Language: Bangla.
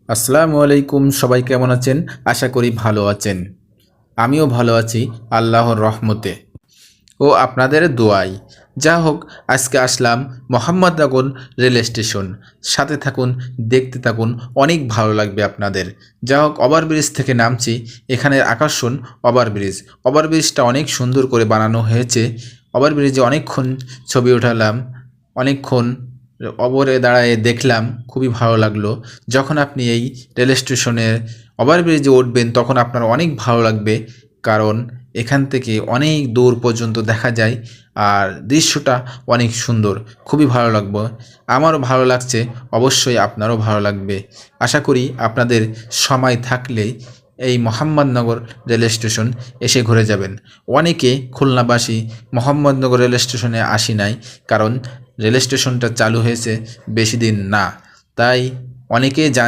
আসসালামু আলাইকুম। সবাই কেমন আছেন? আশা করি ভালো আছেন। আমিও ভালো আছি আল্লাহর রহমতে ও আপনাদের দোয়ায়। যা হোক, আজকে আসলাম মোহাম্মদনগর রেল স্টেশন। সাথে থাকুন, দেখতে থাকুন, অনেক ভালো লাগবে আপনাদের। যা হোক, ওভারব্রিজ থেকে নামছি। এখানের আকর্ষণ ওভারব্রিজ। ওভারব্রিজটা অনেক সুন্দর করে বানানো হয়েছে। ওভারব্রিজে অনেকক্ষণ ছবি ওঠালাম, অনেকক্ষণ অবরে দাঁড়ায়ে দেখলাম, খুবই ভালো লাগলো। যখন আপনি এই রেল স্টেশনের ওভারব্রিজে উঠবেন তখন আপনার অনেক ভালো লাগবে, কারণ এখান থেকে অনেক দূর পর্যন্ত দেখা যায় আর দৃশ্যটা অনেক সুন্দর। খুবই ভালো লাগবে, আমারও ভালো লাগছে, অবশ্যই আপনারও ভালো লাগবে। আশা করি আপনাদের সময় থাকলেই এই মোহাম্মদনগর রেল স্টেশন এসে ঘুরে যাবেন। অনেকে খুলনাবাসী মোহাম্মদনগর রেল স্টেশনে আসি নাই, কারণ রেল স্টেশনটা চালু হয়েছে বেশি দিন না, তাই অনেকেই জানে